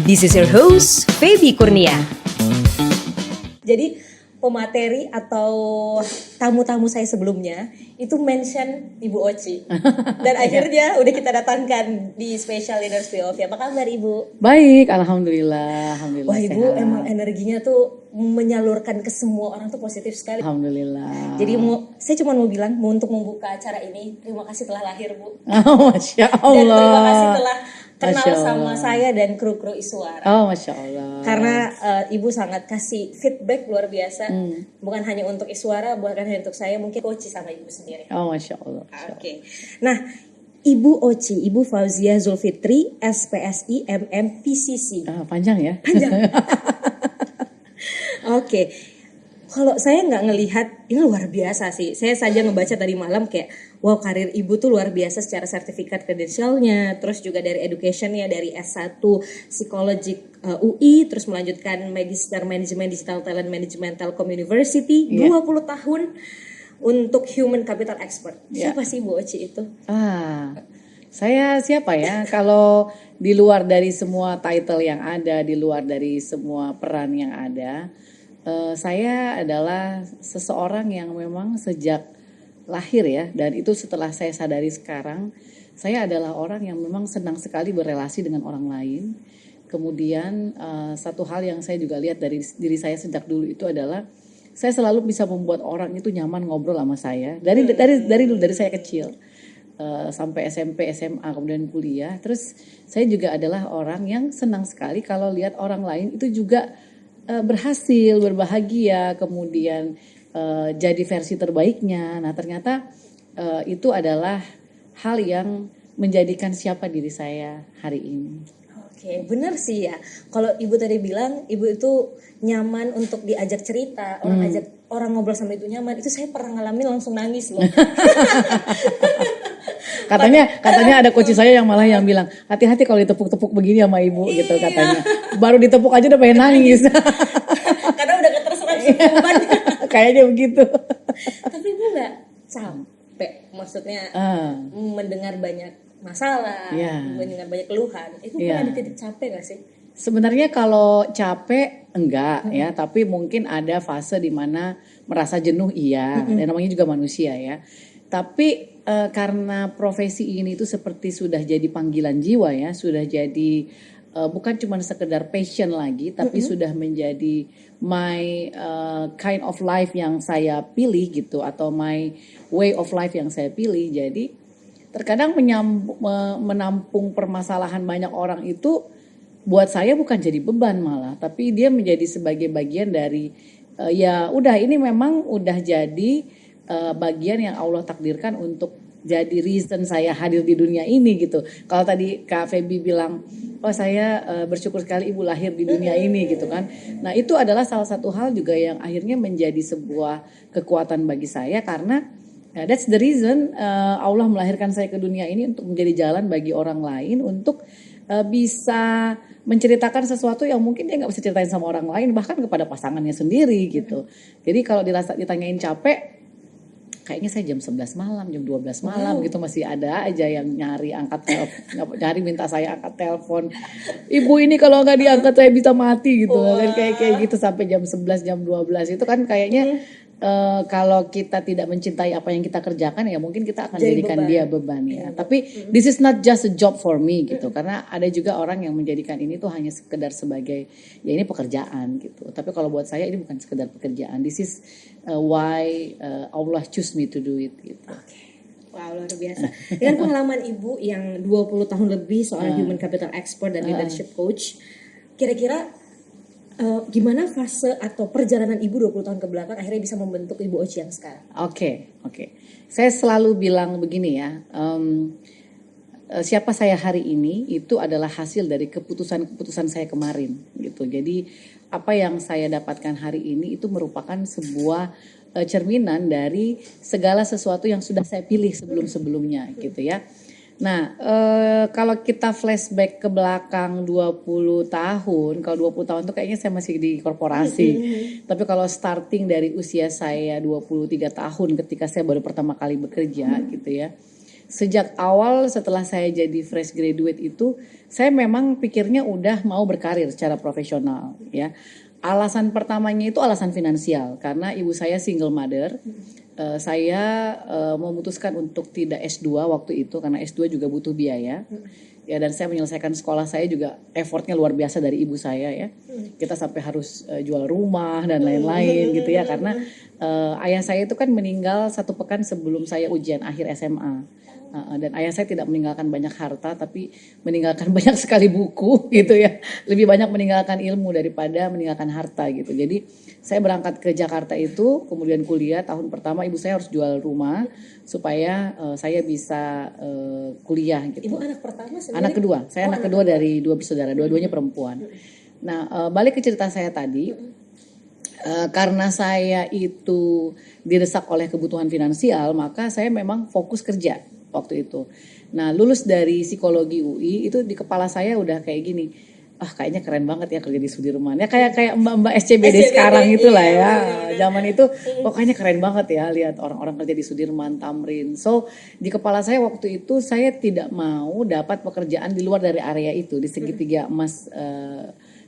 This is your host, Feby Kurnia. Jadi pemateri atau tamu-tamu saya sebelumnya itu mention Ibu Oci. Dan akhirnya udah kita datangkan di Special Leaders POV. Apa kabar Ibu? Baik, alhamdulillah. Wah Ibu Sehat. emang energinya tuh menyalurkan ke semua orang tuh positif sekali. Alhamdulillah. Jadi saya cuma mau bilang untuk membuka acara ini, terima kasih telah lahir Bu. Oh, Masya Allah. Dan terima kasih telah kenal Masya Allah. sama saya dan kru-kru Iswara. Oh, Masya Allah. Karena Ibu sangat kasih feedback luar biasa, bukan hanya untuk Iswara, bukan hanya untuk saya, mungkin Oci sama Ibu sendiri. Oh, Masya Allah. Oke. Nah, Ibu Oci, Ibu Fauzia Zulfitri, SPSI MM PCC. Panjang ya? Panjang. Oke. Kalau saya nggak ngelihat, ini luar biasa sih. Saya saja ngebaca tadi malam kayak, wow karir ibu tuh luar biasa secara sertifikat kredensialnya, terus juga dari educationnya, dari S1 psikologi UI, terus melanjutkan Magister Management Digital Talent Management Telkom University, 20 tahun untuk Human Capital Expert. Siapa sih Bu Oci itu? Saya siapa ya? Kalau di luar dari semua title yang ada, di luar dari semua peran yang ada, saya adalah seseorang yang memang sejak lahir ya, dan itu setelah saya sadari sekarang, saya adalah orang yang memang senang sekali berrelasi dengan orang lain. Kemudian satu hal yang saya juga lihat dari diri saya sejak dulu itu adalah saya selalu bisa membuat orang itu nyaman ngobrol sama saya dari dulu, dari saya kecil sampai SMP, SMA, kemudian kuliah. Terus saya juga adalah orang yang senang sekali kalau lihat orang lain itu juga berhasil, berbahagia, kemudian jadi versi terbaiknya. Nah ternyata itu adalah hal yang menjadikan siapa diri saya hari ini. Oke, benar sih ya. Kalau Ibu tadi bilang Ibu itu nyaman untuk diajak cerita, orang ngobrol sama itu nyaman. Itu saya pernah ngalamin langsung nangis loh. Katanya ada coach saya yang malah yang bilang hati-hati kalau ditepuk-tepuk begini sama ibu gitu katanya. Baru ditepuk aja udah pengen nangis. Karena udah keterserap beban. Kayaknya begitu. Tapi Ibu nggak capek, maksudnya mendengar banyak masalah, mendengar banyak keluhan. Itu pernah di titik capek nggak sih? Sebenarnya kalau capek enggak ya, tapi mungkin ada fase di mana merasa jenuh iya, dan namanya juga manusia ya. Tapi karena profesi ini itu seperti sudah jadi panggilan jiwa ya, sudah jadi bukan cuma sekedar passion lagi, tapi sudah menjadi my kind of life yang saya pilih gitu, atau my way of life yang saya pilih. Jadi terkadang menampung permasalahan banyak orang itu buat saya bukan jadi beban malah, tapi dia menjadi sebagai bagian dari ya udah ini memang udah jadi bagian yang Allah takdirkan untuk jadi reason saya hadir di dunia ini gitu. Kalau tadi Kak Feby bilang, oh saya bersyukur sekali ibu lahir di dunia ini gitu kan. Nah itu adalah salah satu hal juga yang akhirnya menjadi sebuah kekuatan bagi saya, karena that's the reason Allah melahirkan saya ke dunia ini untuk menjadi jalan bagi orang lain untuk bisa menceritakan sesuatu yang mungkin dia nggak bisa ceritain sama orang lain, bahkan kepada pasangannya sendiri gitu. Jadi kalau ditanyain capek, kayaknya saya jam 11 malam, jam 12 malam gitu masih ada aja yang nyari minta saya angkat telepon. Ibu ini kalau nggak diangkat saya bisa mati gitu. Kan kayak gitu sampai jam 11, jam 12 itu kan kayaknya kalau kita tidak mencintai apa yang kita kerjakan ya mungkin kita akan jadikan dia beban ya. Tapi this is not just a job for me gitu. Karena ada juga orang yang menjadikan ini tuh hanya sekedar sebagai ya ini pekerjaan gitu. Tapi kalau buat saya ini bukan sekedar pekerjaan. This is why Allah choose me to do it gitu. Wow, luar biasa. Dengan pengalaman Ibu yang 20 tahun lebih soal Human Capital Expert dan Leadership Coach, kira-kira gimana fase atau perjalanan Ibu 20 tahun ke belakang akhirnya bisa membentuk Ibu Oci yang sekarang? Oke. Saya selalu bilang begini ya, siapa saya hari ini itu adalah hasil dari keputusan saya kemarin gitu. Jadi apa yang saya dapatkan hari ini itu merupakan sebuah cerminan dari segala sesuatu yang sudah saya pilih sebelum-sebelumnya gitu ya. Nah, kalau kita flashback ke belakang 20 tahun, kalau 20 tahun itu kayaknya saya masih di korporasi. Tapi kalau starting dari usia saya 23 tahun ketika saya baru pertama kali bekerja gitu ya. sejak awal setelah saya jadi fresh graduate itu, saya memang pikirnya udah mau berkarir secara profesional ya. Alasan pertamanya itu alasan finansial, karena ibu saya single mother. Saya memutuskan untuk tidak S2 waktu itu karena S2 juga butuh biaya. Ya, dan saya menyelesaikan sekolah saya juga effortnya luar biasa dari ibu saya ya. Kita sampai harus jual rumah dan lain-lain gitu ya, karena ayah saya itu kan meninggal 1 pekan sebelum saya ujian akhir SMA. Dan ayah saya tidak meninggalkan banyak harta, tapi meninggalkan banyak sekali buku gitu ya. Lebih banyak meninggalkan ilmu daripada meninggalkan harta gitu. Jadi saya berangkat ke Jakarta itu, kemudian kuliah. Tahun pertama ibu saya harus jual rumah supaya saya bisa kuliah gitu. Ibu anak pertama sendiri? Anak kedua, saya anak kedua dari 2 bersaudara, dua-duanya perempuan. Nah, balik ke cerita saya tadi, karena saya itu didesak oleh kebutuhan finansial, maka saya memang fokus kerja waktu itu. Nah, lulus dari psikologi UI itu di kepala saya udah kayak gini. Kayaknya keren banget ya kerja di Sudirman. Ya kayak mbak-mbak SCBD sekarang itulah ya. Zaman itu kayaknya keren banget ya lihat orang-orang kerja di Sudirman, Tamrin. So, di kepala saya waktu itu saya tidak mau dapat pekerjaan di luar dari area itu, di segitiga emas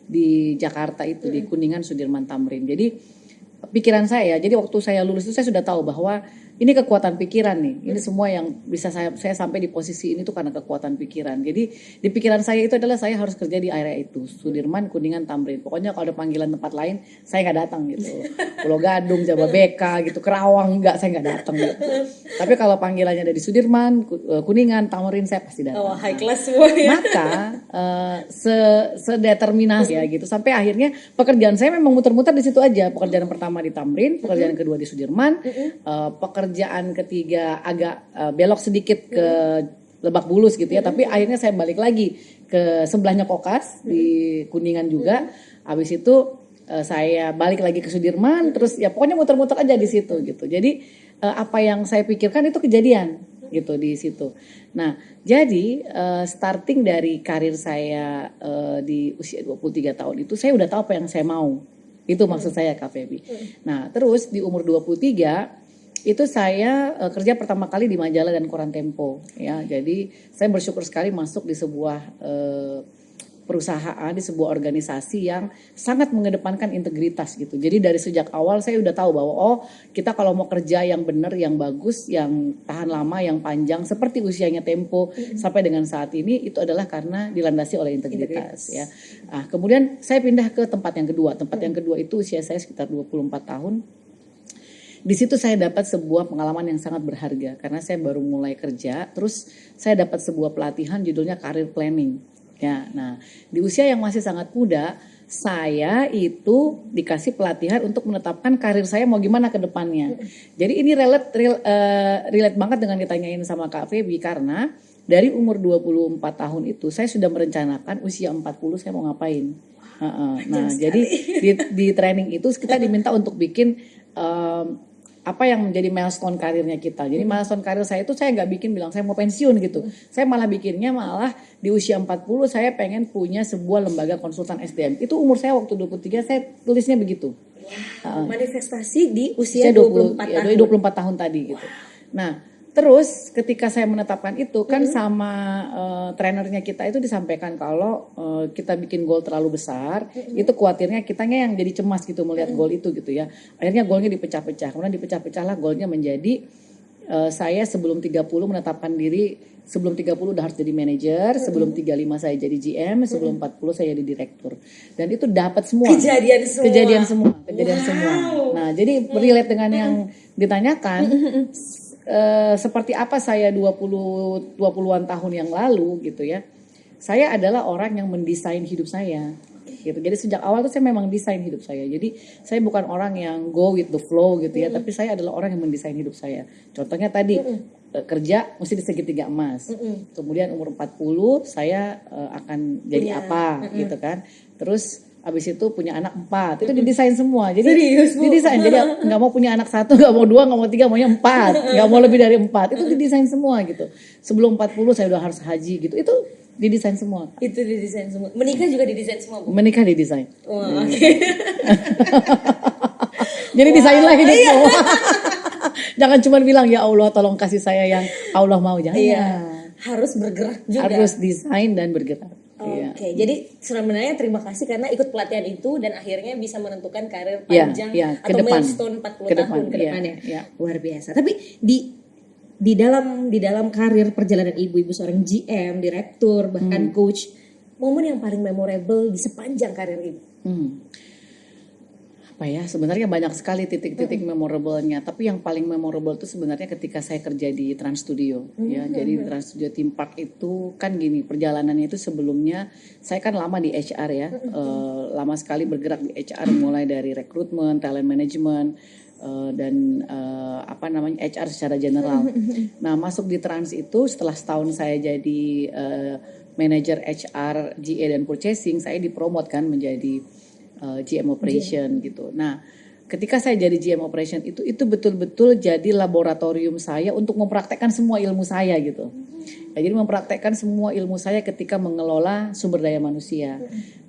di Jakarta itu, di Kuningan, Sudirman, Tamrin. Jadi pikiran saya, jadi waktu saya lulus itu saya sudah tahu bahwa ini kekuatan pikiran nih. Ini semua yang bisa saya sampai di posisi ini tuh karena kekuatan pikiran. Jadi di pikiran saya itu adalah saya harus kerja di area itu, Sudirman, Kuningan, Tamrin. Pokoknya kalau ada panggilan tempat lain, saya nggak datang gitu. Pulau Gadung, Jababeka gitu, Kerawang saya nggak datang gitu. Tapi kalau panggilannya ada di Sudirman, Kuningan, Tamrin, saya pasti datang. Oh, high class semua ya. Maka sedeterminasi ya gitu. Sampai akhirnya pekerjaan saya memang muter-muter di situ aja. Pekerjaan pertama di Tamrin, pekerjaan kedua di Sudirman, pekerjaan ketiga agak belok sedikit ke Lebak Bulus gitu ya, tapi akhirnya saya balik lagi ke sebelahnya Kokas di Kuningan juga. Habis itu saya balik lagi ke Sudirman, terus ya pokoknya muter-muter aja di situ gitu. Jadi apa yang saya pikirkan itu kejadian gitu di situ. Nah, jadi starting dari karir saya di usia 23 tahun itu saya udah tahu apa yang saya mau. Itu maksud saya Kak Feby. Nah, terus di umur 23 itu saya kerja pertama kali di majalah dan koran Tempo ya. Jadi saya bersyukur sekali masuk di sebuah perusahaan, di sebuah organisasi yang sangat mengedepankan integritas gitu. Jadi dari sejak awal saya udah tahu bahwa kita kalau mau kerja yang benar, yang bagus, yang tahan lama, yang panjang seperti usianya Tempo sampai dengan saat ini, itu adalah karena dilandasi oleh integritas ya. Kemudian saya pindah ke tempat yang kedua. Tempat yang kedua itu usia saya sekitar 24 tahun. Di situ saya dapat sebuah pengalaman yang sangat berharga karena saya baru mulai kerja, terus saya dapat sebuah pelatihan judulnya career planning. Ya, nah di usia yang masih sangat muda, saya itu dikasih pelatihan untuk menetapkan karir saya mau gimana ke depannya. Jadi ini relate banget dengan ditanyain sama Kak Feby karena dari umur 24 tahun itu saya sudah merencanakan usia 40 saya mau ngapain. Nah, jadi di training itu kita diminta untuk bikin apa yang menjadi milestone karirnya kita. Jadi milestone karir saya itu saya nggak bikin bilang saya mau pensiun gitu. Saya malah bikinnya di usia 40 saya pengen punya sebuah lembaga konsultan SDM. Itu umur saya waktu 23 saya tulisnya begitu. Manifestasi di usia 24 tahun. 24 tahun tadi gitu. Nah, terus ketika saya menetapkan itu kan sama trainernya kita itu disampaikan kalau kita bikin goal terlalu besar, itu khawatirnya kitanya yang jadi cemas gitu melihat goal itu gitu ya. Akhirnya goalnya dipecah-pecah. Kemudian dipecah-pecahlah goalnya menjadi saya sebelum 30 menetapkan diri, sebelum 30 udah harus jadi manajer, sebelum 35 saya jadi GM, sebelum 40 saya jadi direktur. Dan itu dapat semua. Kejadian semua. Nah, jadi relate dengan yang ditanyakan seperti apa saya 20-an tahun yang lalu gitu ya. Saya adalah orang yang mendesain hidup saya gitu. Jadi sejak awal tuh saya memang desain hidup saya. Jadi saya bukan orang yang go with the flow gitu ya, tapi saya adalah orang yang mendesain hidup saya. Contohnya tadi kerja mesti di segitiga emas. Kemudian umur 40 saya akan jadi apa gitu kan. Terus abis itu punya anak 4, itu didesain semua. Jadi didesain, jadi nggak mau punya anak 1, nggak mau 2, nggak mau 3, maunya 4, nggak mau lebih dari 4. Itu didesain semua gitu. Sebelum 40 saya udah harus haji gitu. Itu didesain semua. Itu didesain semua. Menikah juga didesain semua, Bu? Menikah didesain. Oke. Jadi desain lagi gitu. Jangan cuma bilang ya Allah tolong kasih saya yang Allah mau, jangan. Iya, harus bergerak juga. Harus desain dan bergerak. Oke, jadi sebenarnya terima kasih karena ikut pelatihan itu dan akhirnya bisa menentukan karir Iya, panjang iya, ke atau depan. milestone 40 Ke tahun depan, ke iya, depannya. iya. Luar biasa. Tapi di dalam karir perjalanan ibu seorang GM, direktur, bahkan coach, momen yang paling memorable di sepanjang karir ibu. Apa ya, sebenarnya banyak sekali titik-titik memorable-nya, tapi yang paling memorable itu sebenarnya ketika saya kerja di Trans Studio ya. Jadi di Trans Studio Theme Park itu kan gini, perjalanannya itu sebelumnya saya kan lama di HR ya. Lama sekali bergerak di HR, mulai dari rekrutmen, talent management, dan HR secara general. Nah, masuk di Trans itu setelah setahun saya jadi manajer HR, GA dan purchasing, saya dipromot kan menjadi GM operation gitu. Nah, ketika saya jadi GM operation itu betul-betul jadi laboratorium saya untuk mempraktekkan semua ilmu saya gitu. Ya, jadi mempraktekkan semua ilmu saya ketika mengelola sumber daya manusia.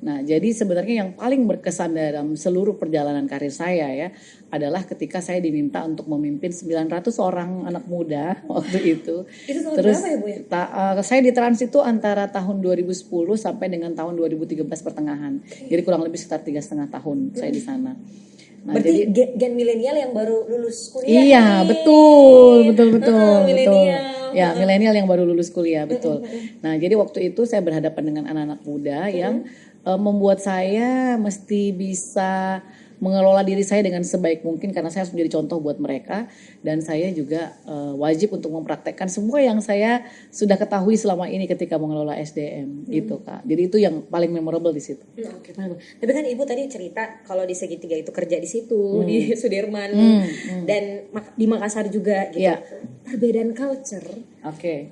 Nah, jadi sebenarnya yang paling berkesan dalam seluruh perjalanan karir saya ya adalah ketika saya diminta untuk memimpin 900 orang anak muda waktu itu. Itu tahun Terus berapa ya, Bu ya? saya di Trans itu antara tahun 2010 sampai dengan tahun 2013 pertengahan. Jadi kurang lebih sekitar 3,5 tahun saya di sana. Nah, Berarti jadi gen milenial yang baru lulus kuliah. iya, nih. betul. Milenial. Ya, milenial yang baru lulus kuliah, betul. Nah, jadi waktu itu saya berhadapan dengan anak-anak muda yang membuat saya mesti bisa mengelola diri saya dengan sebaik mungkin karena saya harus menjadi contoh buat mereka, dan saya juga wajib untuk mempraktekkan semua yang saya sudah ketahui selama ini ketika mengelola SDM gitu, Kak. Jadi itu yang paling memorable di situ. Oke, paham. Tapi kan Ibu tadi cerita kalau di Segitiga itu kerja di situ, di Sudirman, dan di Makassar juga gitu. Iya. Perbedaan culture, Oke.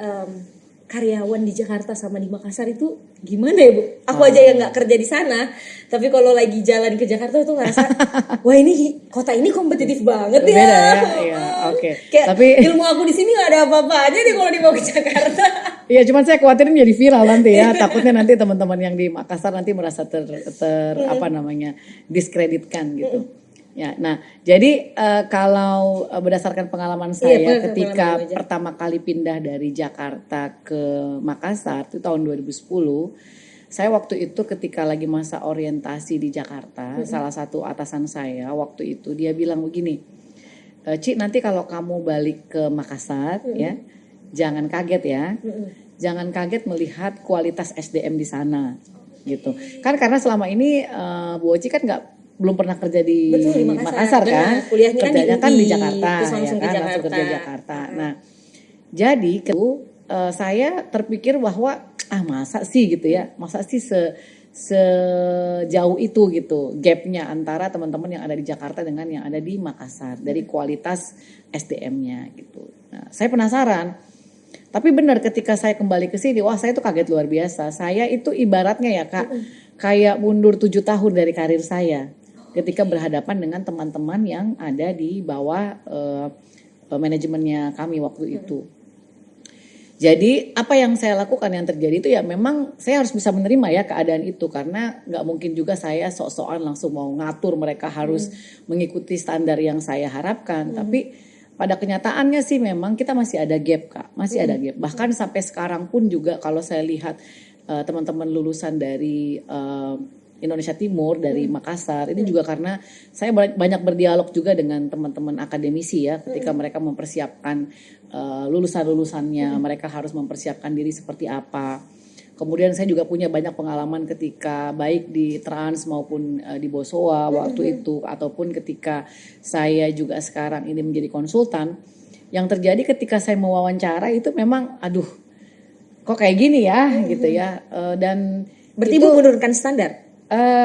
karyawan di Jakarta sama di Makassar itu gimana ya, Bu? Aku aja yang nggak kerja di sana, tapi kalau lagi jalan ke Jakarta tuh ngerasa, wah ini kota ini kompetitif banget ya. Beda ya, iya, oke. Kayak Tapi ilmu aku di sini nggak ada apa-apanya deh kalau dibawa ke Jakarta. iya, cuman saya khawatirin jadi viral nanti ya. Takutnya nanti teman-teman yang di Makassar nanti merasa diskreditkan gitu. Ya, nah, jadi kalau berdasarkan pengalaman saya ketika pertama kali pindah dari Jakarta ke Makassar itu tahun 2010, saya waktu itu ketika lagi masa orientasi di Jakarta, salah satu atasan saya waktu itu dia bilang begini, Ci, nanti kalau kamu balik ke Makassar ya, jangan kaget ya, jangan kaget melihat kualitas SDM di sana gitu. Kan karena selama ini Bu Oci kan belum pernah kerja di Makassar kan, kuliahnya kerjanya kan di Jakarta, terus langsung ya kan, langsung kerja di Jakarta. Nah, jadi saya terpikir bahwa masa sih gitu ya, masa sih sejauh itu gitu gapnya antara teman-teman yang ada di Jakarta dengan yang ada di Makassar dari kualitas SDM-nya gitu. Nah, saya penasaran. Tapi benar ketika saya kembali ke sini, wah saya tuh kaget luar biasa. Saya itu ibaratnya ya Kak, kayak mundur 7 tahun dari karir saya. Ketika berhadapan dengan teman-teman yang ada di bawah manajemennya kami waktu itu. Jadi apa yang saya lakukan yang terjadi itu ya memang saya harus bisa menerima ya keadaan itu, karena nggak mungkin juga saya sok-sokan langsung mau ngatur mereka harus mengikuti standar yang saya harapkan. Tapi pada kenyataannya sih memang kita masih ada gap Kak, masih ada gap. Bahkan sampai sekarang pun juga kalau saya lihat teman-teman lulusan dari Indonesia Timur dari Makassar ini juga karena saya banyak berdialog juga dengan teman-teman akademisi ya ketika mereka mempersiapkan lulusan-lulusannya, mereka harus mempersiapkan diri seperti apa. Kemudian saya juga punya banyak pengalaman ketika baik di Trans maupun di Bosowa waktu itu, ataupun ketika saya juga sekarang ini menjadi konsultan. Yang terjadi ketika saya mewawancara itu memang kok kayak gini ya gitu ya, dan berarti itu, Ibu menurunkan standar?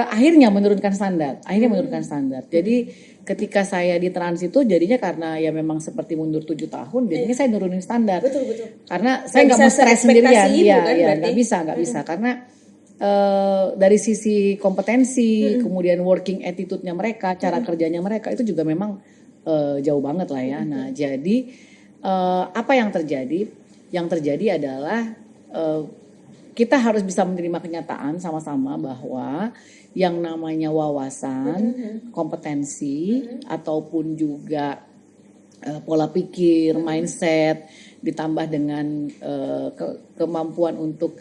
Akhirnya menurunkan standar. Jadi ketika saya di Trans itu jadinya karena ya memang seperti mundur 7 tahun, jadinya saya nurunin standar. Betul. Karena saya nggak mau stres sendirian, nggak bisa karena dari sisi kompetensi, kemudian working attitude-nya mereka, cara kerjanya mereka itu juga memang jauh banget lah ya. Nah, jadi apa yang terjadi? Yang terjadi adalah kita harus bisa menerima kenyataan sama-sama bahwa yang namanya wawasan, kompetensi, ataupun juga pola pikir, mindset, ditambah dengan kemampuan untuk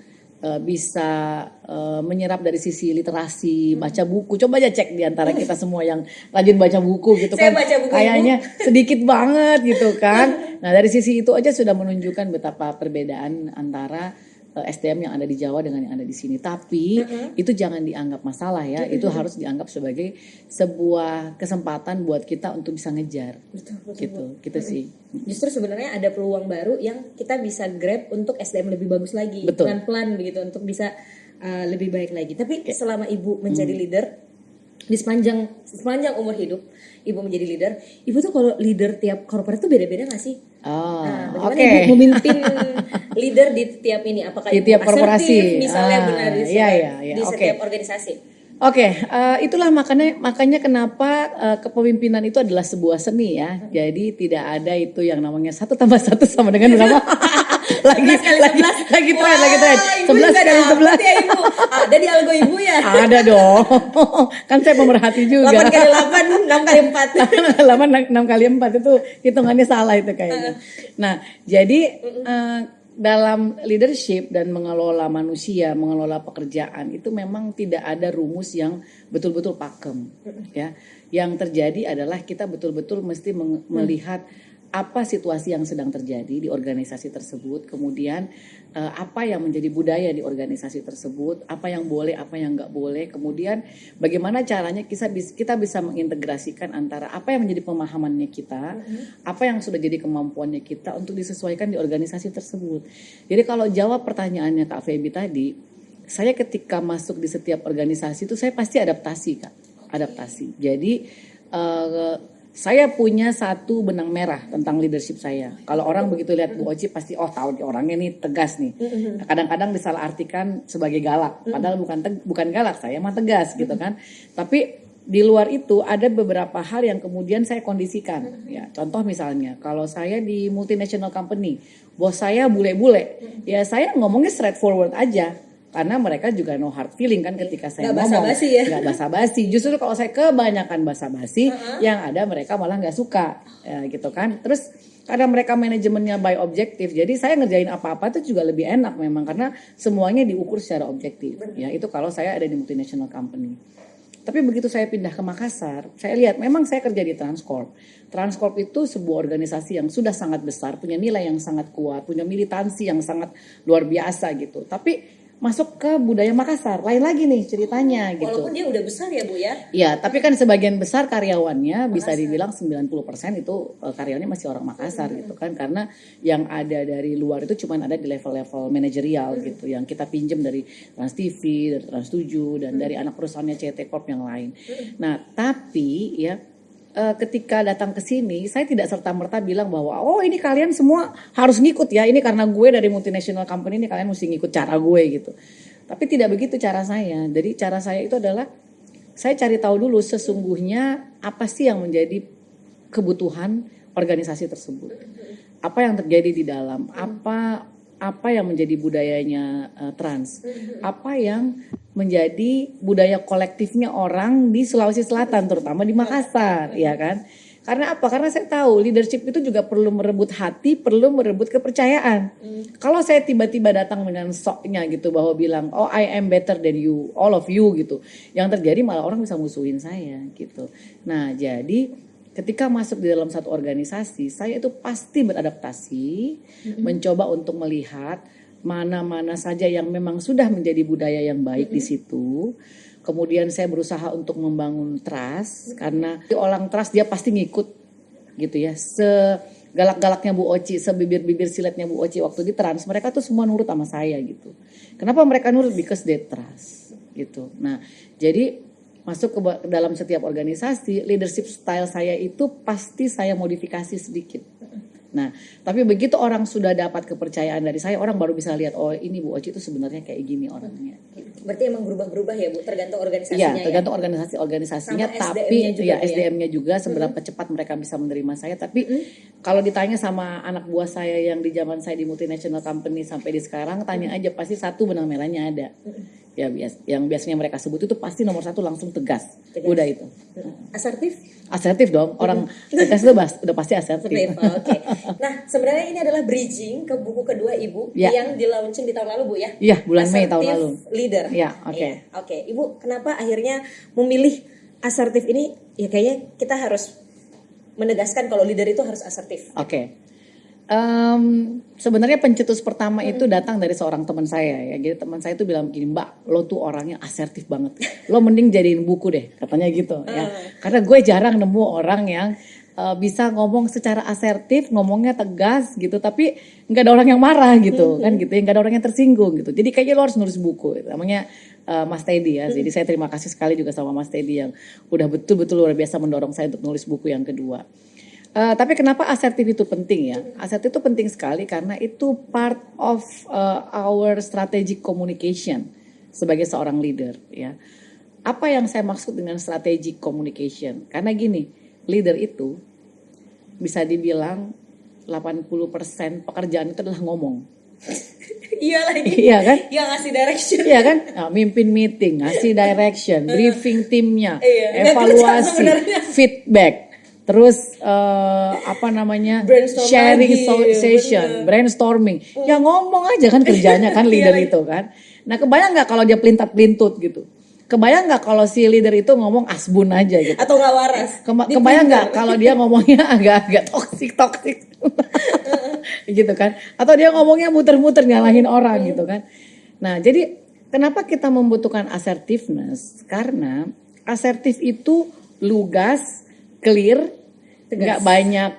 bisa menyerap dari sisi literasi, baca buku. Coba aja cek di antara kita semua yang rajin baca buku gitu Saya kan. baca buku Kayaknya sedikit banget gitu kan. Nah, dari sisi itu aja sudah menunjukkan betapa perbedaan antara SDM yang ada di Jawa dengan yang ada di sini. Tapi itu jangan dianggap masalah ya. Itu harus dianggap sebagai sebuah kesempatan buat kita untuk bisa ngejar. Betul. Gitu sih. Justru sebenarnya ada peluang baru yang kita bisa grab untuk SDM lebih bagus lagi, Betul. pelan-pelan begitu untuk bisa lebih baik lagi. Tapi selama ibu menjadi leader di sepanjang umur hidup, ibu menjadi leader, ibu tuh kalau leader tiap corporate tuh beda-beda nggak sih? Oh, Bagaimana oke. ibu memimpin leader di tiap ini? Apakah Di ibu tiap asertif, korporasi. misalnya benar di Iya, oke. setiap organisasi? Oke, itulah makanya kenapa kepemimpinan itu adalah sebuah seni ya. Jadi tidak ada itu yang namanya 1 tambah 1 sama dengan berapa? lagi 11 kali 11. lagi tren. Ibu 11 juga kali 11. ya ibu. Ada di algo ibu ya. Ada dong. Kan saya pemerhati juga. 8 kali 8, 6 kali 4. 6 kali 4 itu hitungannya salah itu kayaknya. Nah, jadi dalam leadership dan mengelola manusia, mengelola pekerjaan itu memang tidak ada rumus yang betul-betul pakem, ya. Yang terjadi adalah kita betul-betul mesti melihat apa situasi yang sedang terjadi di organisasi tersebut, kemudian apa yang menjadi budaya di organisasi tersebut, apa yang boleh, apa yang nggak boleh, kemudian bagaimana caranya kita bisa mengintegrasikan antara apa yang menjadi pemahamannya kita, apa yang sudah jadi kemampuannya kita untuk disesuaikan di organisasi tersebut. Jadi kalau jawab pertanyaannya Kak Feby tadi, saya ketika masuk di setiap organisasi itu saya pasti adaptasi Kak, adaptasi. Jadi saya punya satu benang merah tentang leadership saya. Kalau orang begitu lihat Bu Oci pasti tahu orangnya nih tegas nih. Kadang-kadang disalahartikan sebagai galak, padahal bukan galak, saya mah tegas gitu kan. Tapi di luar itu ada beberapa hal yang kemudian saya kondisikan. Ya, contoh misalnya kalau saya di multinational company, bos saya bule-bule, ya saya ngomongnya straightforward aja. Karena mereka juga no hard feeling kan ketika saya ngomong. Basa-basi ya. Gak basa-basi. Justru kalau saya kebanyakan basa-basi, yang ada mereka malah gak suka. Ya, gitu kan. Terus karena mereka manajemennya by objektif, jadi saya ngerjain apa-apa itu juga lebih enak memang. Karena semuanya diukur secara objektif. Ya, itu kalau saya ada di multinational company. Tapi begitu saya pindah ke Makassar, saya lihat memang saya kerja di Transcorp. Transcorp itu sebuah organisasi yang sudah sangat besar, punya nilai yang sangat kuat, punya militansi yang sangat luar biasa gitu. Tapi masuk ke budaya Makassar, lain lagi nih ceritanya gitu. Walaupun dia udah besar ya Bu ya. Iya, tapi kan sebagian besar karyawannya bisa dibilang 90% itu karyawannya masih orang Makassar gitu kan. Karena yang ada dari luar itu cuma ada di level-level manajerial gitu. Yang kita pinjam dari Trans TV, dari Trans 7 dan dari anak perusahaannya CT Corp yang lain. Nah, tapi ya ketika datang ke sini, saya tidak serta-merta bilang bahwa ini kalian semua harus ngikut ya. Ini karena gue dari multinational company ini kalian mesti ngikut cara gue gitu. Tapi tidak begitu cara saya. Jadi cara saya itu adalah saya cari tahu dulu sesungguhnya apa sih yang menjadi kebutuhan organisasi tersebut. Apa yang terjadi di dalam, apa yang menjadi budayanya trans, apa yang menjadi budaya kolektifnya orang di Sulawesi Selatan, terutama di Makassar, ya kan? Karena apa? Karena saya tahu leadership itu juga perlu merebut hati, perlu merebut kepercayaan. Kalau saya tiba-tiba datang dengan soknya gitu bahwa bilang, I am better than you, all of you gitu, yang terjadi malah orang bisa musuhin saya gitu. Nah, jadi ketika masuk di dalam satu organisasi, saya itu pasti beradaptasi, mencoba untuk melihat mana-mana saja yang memang sudah menjadi budaya yang baik di situ. Kemudian saya berusaha untuk membangun trust, karena orang trust dia pasti ngikut gitu ya. Segalak-galaknya Bu Oci, sebibir-bibir siletnya Bu Oci waktu di Trans, mereka tuh semua nurut sama saya gitu. Kenapa mereka nurut? Because they trust gitu. Nah, jadi masuk ke dalam setiap organisasi, leadership style saya itu pasti saya modifikasi sedikit. Nah, tapi begitu orang sudah dapat kepercayaan dari saya, orang baru bisa lihat, ini Bu Oci itu sebenarnya kayak gini orangnya. Berarti emang berubah-berubah ya Bu, tergantung organisasinya ya? Iya, tergantung organisasinya, tapi SDM-nya juga seberapa cepat mereka bisa menerima saya. Tapi kalau ditanya sama anak buah saya yang di zaman saya di multinational company sampai di sekarang, tanya aja pasti satu benang merahnya ada. Ya yang biasanya mereka sebut itu pasti nomor 1 langsung tegas. Udah itu. Asertif? Asertif dong. Orang tegas itu udah pasti asertif. Oke. Nah, sebenarnya ini adalah bridging ke buku kedua Ibu yang di-launching di tahun lalu, Bu ya. Iya, bulan Mei tahun lalu. Leader. Iya, oke. Iya, oke. Ibu, kenapa akhirnya memilih asertif ini? Ya kayaknya kita harus menegaskan kalau leader itu harus asertif. Oke. Sebenarnya pencetus pertama itu datang dari seorang teman saya ya. Jadi teman saya itu bilang begini, Mbak, lo tuh orangnya asertif banget. Lo mending jadiin buku deh, katanya gitu ya. Karena gue jarang nemu orang yang bisa ngomong secara asertif, ngomongnya tegas gitu, tapi nggak ada orang yang marah gitu kan gitu, nggak ada orang yang tersinggung gitu. Jadi kayaknya lo harus nulis buku. Namanya Mas Teddy ya. Jadi saya terima kasih sekali juga sama Mas Teddy yang udah betul-betul luar biasa mendorong saya untuk nulis buku yang kedua. Tapi kenapa asertif itu penting ya? Asertif itu penting sekali karena itu part of our strategic communication sebagai seorang leader ya. Apa yang saya maksud dengan strategic communication? Karena gini, leader itu bisa dibilang 80% pekerjaan itu adalah ngomong. Iya lagi. Iya kan? Yang ngasih direction. Iya kan? Nah, mimpin meeting, ngasih direction, briefing timnya, Iya. evaluasi, feedback. Terus sharing session, brainstorming. Ya ngomong aja kan kerjanya kan leader itu kan. Nah kebayang nggak kalau dia pelintat-pelintut gitu? Kebayang nggak kalau si leader itu ngomong asbun aja gitu? Atau nggak waras? Kebayang nggak kalau dia ngomongnya agak-agak toksik gitu kan? Atau dia ngomongnya muter-muter nyalahin orang gitu kan? Nah jadi kenapa kita membutuhkan assertiveness? Karena asertif itu lugas, clear, nggak banyak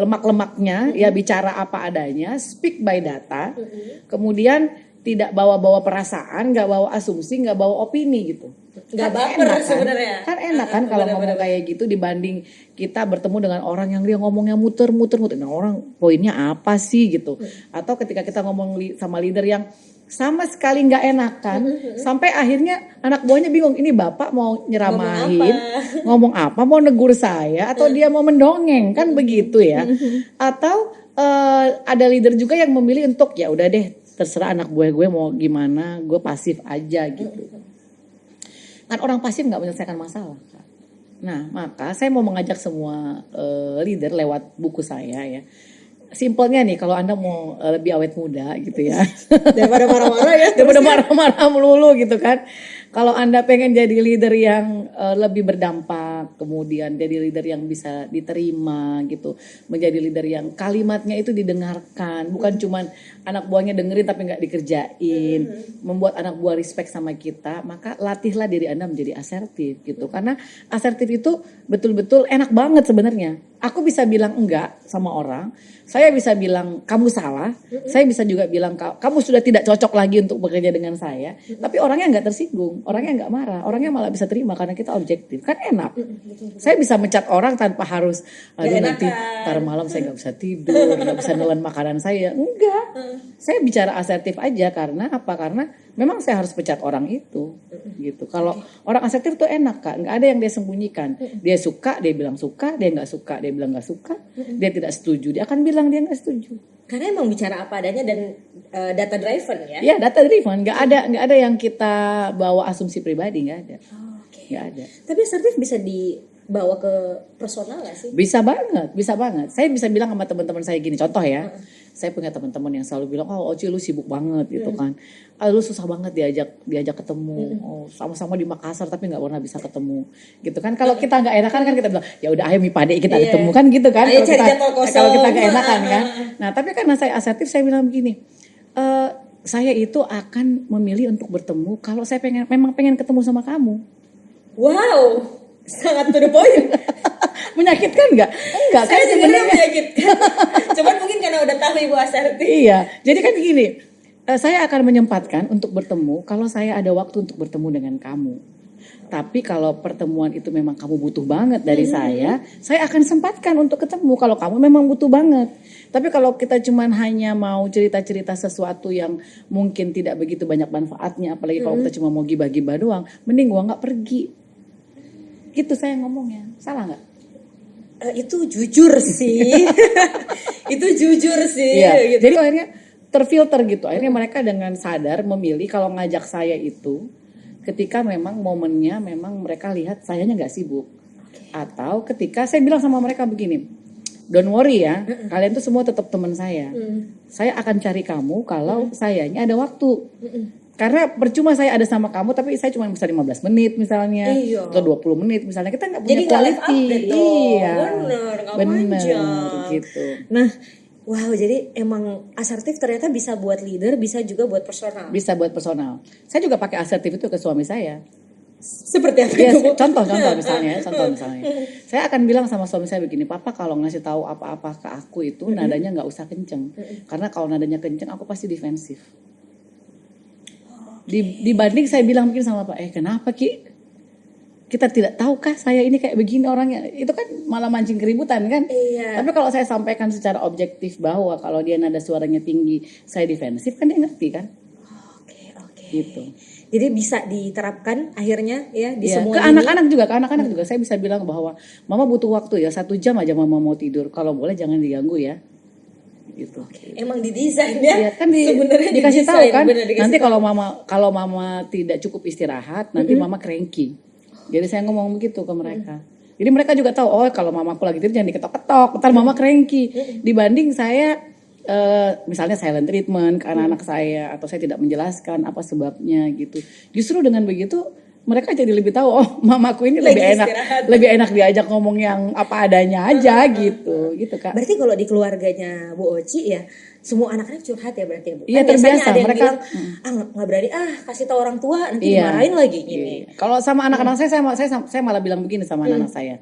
lemak-lemaknya, ya bicara apa adanya, speak by data, kemudian tidak bawa-bawa perasaan, nggak bawa asumsi, nggak bawa opini gitu. Nggak baper enak, sebenarnya. Kan enak kan kalau ngomong kayak gitu dibanding kita bertemu dengan orang yang dia ngomongnya muter-muter. Nah orang poinnya apa sih gitu. Atau ketika kita ngomong sama leader yang sama sekali nggak enakan, sampai akhirnya anak buahnya bingung, ini bapak mau nyeramahin, ngomong apa, mau negur saya, atau dia mau mendongeng, kan begitu ya. Atau ada leader juga yang memilih untuk ya udah deh, terserah anak buah gue mau gimana, gue pasif aja gitu. Kan orang pasif nggak menyelesaikan masalah. Nah maka saya mau mengajak semua leader lewat buku saya ya. Simpelnya nih, kalau Anda mau lebih awet muda gitu ya. Daripada marah-marah ya. Daripada marah-marah melulu gitu kan. Kalau Anda pengen jadi leader yang lebih berdampak, kemudian jadi leader yang bisa diterima gitu. Menjadi leader yang kalimatnya itu didengarkan. Bukan cuman anak buahnya dengerin tapi gak dikerjain. Membuat anak buah respect sama kita. Maka latihlah diri Anda menjadi asertif gitu. Karena asertif itu betul-betul enak banget sebenarnya. Aku bisa bilang enggak sama orang. Saya bisa bilang kamu salah. Saya bisa juga bilang kamu sudah tidak cocok lagi untuk bekerja dengan saya. Tapi orangnya nggak tersinggung, orangnya nggak marah, orangnya malah bisa terima karena kita objektif. Kan enak. Saya bisa mencat orang tanpa harus nanti ntar malam saya nggak bisa tidur, nggak bisa nelen makanan saya. Enggak. Saya bicara asertif aja karena apa? Karena memang saya harus pecat orang itu. Gitu. Kalau orang asertif tuh enak Kak, nggak ada yang dia sembunyikan. Dia suka, dia bilang suka, dia nggak suka, dia bilang nggak suka, dia tidak setuju, dia akan bilang dia nggak setuju. Karena emang bicara apa adanya dan data driven ya? Iya data driven, nggak ada yang kita bawa asumsi pribadi, nggak ada. Nggak ada. Tapi asertif bisa dibawa ke personal nggak sih? Bisa banget. Saya bisa bilang sama teman-teman saya gini, contoh ya, saya punya teman-teman yang selalu bilang, oh Oci lu sibuk banget gitu kan, lu susah banget diajak ketemu, sama-sama di Makassar tapi nggak pernah bisa ketemu, gitu kan. Kalau kita nggak enakan kan kita bilang, ya udah ayo mi pade kita ketemu kan gitu kan. Kalau kita nggak enakan kan. Nah tapi karena saya asertif, saya bilang begini, saya itu akan memilih untuk bertemu kalau saya memang pengen ketemu sama kamu. Wow, sangat to the point. Menyakitkan nggak? Enggak kan sebenarnya menyakitkan. Cuman mungkin karena udah tahu Ibu asertif. Iya, jadi kan gini, saya akan menyempatkan untuk bertemu kalau saya ada waktu untuk bertemu dengan kamu. Tapi kalau pertemuan itu memang kamu butuh banget dari saya akan sempatkan untuk ketemu kalau kamu memang butuh banget. Tapi kalau kita cuman hanya mau cerita-cerita sesuatu yang mungkin tidak begitu banyak manfaatnya, apalagi kalau kita cuma mau gibah-gibah doang, mending gua nggak pergi. Gitu saya ngomongnya, salah nggak? Itu jujur sih. Itu jujur sih. Iya. Gitu. Jadi akhirnya terfilter gitu. Akhirnya mereka dengan sadar memilih kalau ngajak saya itu ketika memang momennya memang mereka lihat sayanya nggak sibuk. Atau ketika saya bilang sama mereka begini, don't worry ya, kalian tuh semua tetap teman saya. Saya akan cari kamu kalau sayanya ada waktu. Karena percuma saya ada sama kamu tapi saya cuma bisa 15 menit misalnya, atau 20 menit misalnya, kita nggak punya Jadi nggak live quality. update dong. Iya, Bener, nggak bener panjang. gitu. Nah, wow, jadi emang asertif ternyata bisa buat leader, bisa juga buat personal. Bisa buat personal. Saya juga pakai asertif itu ke suami saya. Seperti apa Ya, itu? contoh misalnya. Saya akan bilang sama suami saya begini, Papa kalau ngasih tahu apa-apa ke aku itu nadanya nggak usah kenceng, karena kalau nadanya kenceng aku pasti defensif. Dibanding saya bilang mungkin sama Pak, kenapa Ki? Kita tidak tahukah saya ini kayak begini orangnya? Itu kan malah mancing keributan kan? Iya. Tapi kalau saya sampaikan secara objektif bahwa kalau dia nada suaranya tinggi, saya defensif, kan dia ngerti kan? Oke. Gitu. Jadi bisa diterapkan akhirnya ya di Ya, semua ke lini. anak-anak juga saya bisa bilang bahwa mama butuh waktu ya 1 jam aja mama mau tidur, kalau boleh jangan diganggu ya gitu. Emang didesain ya? Iya kan Sebenarnya dikasih tahu didesain, kan bener, dikasih nanti tahu. kalau mama tidak cukup istirahat nanti mama cranky. Jadi saya ngomong begitu ke mereka. Jadi mereka juga tahu, oh kalau mamaku lagi tidur jangan diketok-ketok, ntar mama cranky. Dibanding saya misalnya silent treatment ke anak-anak saya, atau saya tidak menjelaskan apa sebabnya gitu. Justru dengan begitu mereka jadi lebih tahu, oh mamaku ini Lagi lebih enak diajak ngomong yang apa adanya aja gitu Kak. Berarti kalau di keluarganya Bu Oci ya, semua anak-anak curhat ya berarti ya Bu? Iya, Kan biasanya terbiasa. ada yang Mereka- bilang, nggak berani kasih tahu orang tua nanti Iya. dimarahin lagi gini. Iya. Kalau sama anak-anak saya malah bilang begini sama anak-anak saya.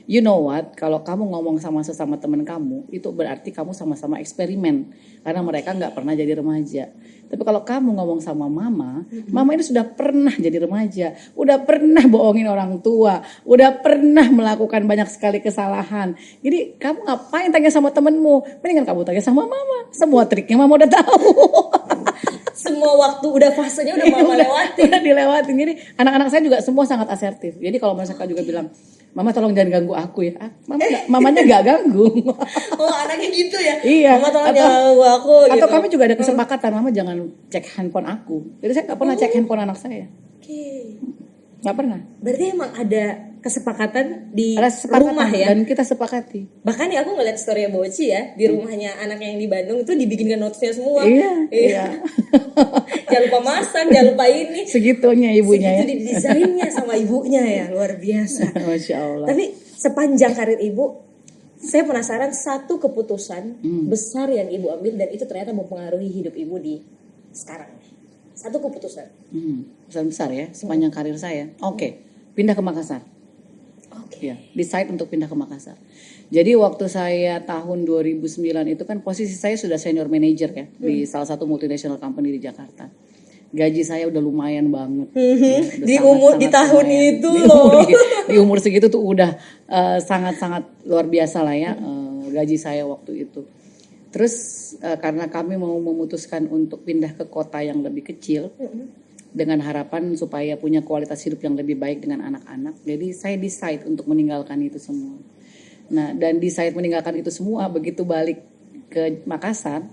You know what? Kalau kamu ngomong sama sesama teman kamu, itu berarti kamu sama-sama eksperimen. Karena mereka nggak pernah jadi remaja. Tapi kalau kamu ngomong sama mama, mama ini sudah pernah jadi remaja, udah pernah bohongin orang tua, udah pernah melakukan banyak sekali kesalahan. Jadi kamu ngapain tanya sama temenmu? Mendingan kamu tanya sama mama. Semua triknya mama udah tahu. Semua waktu udah fasenya udah mama lewati. Udah dilewatin. Jadi anak-anak saya juga semua sangat asertif. Jadi kalau mereka juga bilang, Mama tolong jangan ganggu aku ya. Mamanya nggak ganggu. Oh anaknya gitu ya. Iya. Mama tolong jangan ganggu aku. Atau gitu. kami juga ada kesepakatan, Mama jangan cek handphone aku. Jadi saya nggak pernah cek handphone anak saya. Oke. Nggak pernah. Berarti emang ada kesepakatan di Ada kesepakatan rumah ya. dan kita sepakati. Bahkan ya aku ngeliat story Boci ya di rumahnya anaknya yang di Bandung itu dibikinkan notesnya semua. Iya. Jangan lupa masak, jangan lupa ini. Segitunya ibunya Segitu didesainnya sama ibunya ya, luar biasa. Masya Allah. Tapi sepanjang karir ibu, saya penasaran satu keputusan besar yang ibu ambil dan itu ternyata mempengaruhi hidup ibu di sekarang. Satu keputusan. Pesan besar ya sepanjang karir saya. Oke, pindah ke Makassar. Ya, decide untuk pindah ke Makassar. Jadi waktu saya tahun 2009 itu kan posisi saya sudah senior manager ya di salah satu multinational company di Jakarta. Gaji saya udah lumayan banget. Ya, udah Di umur di tahun lumayan. itu Di loh. di umur segitu tuh udah sangat-sangat luar biasa lah ya gaji saya waktu itu. Terus karena kami mau memutuskan untuk pindah ke kota yang lebih kecil dengan harapan supaya punya kualitas hidup yang lebih baik dengan anak-anak. Jadi saya decide untuk meninggalkan itu semua. Nah, dan decide meninggalkan itu semua begitu balik ke Makassar,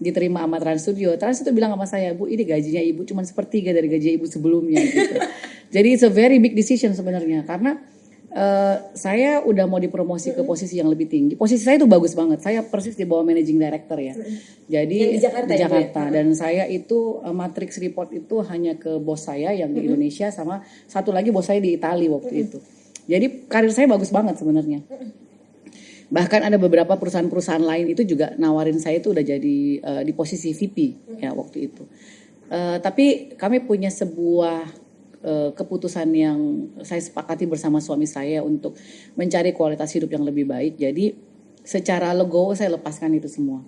diterima sama Trans Studio. Trans itu bilang sama saya, Bu, ini gajinya Ibu cuma sepertiga dari gaji Ibu sebelumnya gitu. Jadi it's a very big decision sebenarnya karena saya udah mau dipromosi ke posisi yang lebih tinggi. Posisi saya itu bagus banget. Saya persis di bawah managing director ya. Jadi Yang di Jakarta, ya, Bu, ya? dan saya itu matrix report itu hanya ke bos saya yang di Indonesia sama satu lagi bos saya di Italia waktu itu. Jadi karir saya bagus banget sebenarnya. Bahkan ada beberapa perusahaan-perusahaan lain itu juga nawarin saya itu udah jadi di posisi VP ya waktu itu. Tapi kami punya sebuah keputusan yang saya sepakati bersama suami saya untuk mencari kualitas hidup yang lebih baik. Jadi secara legowo saya lepaskan itu semua.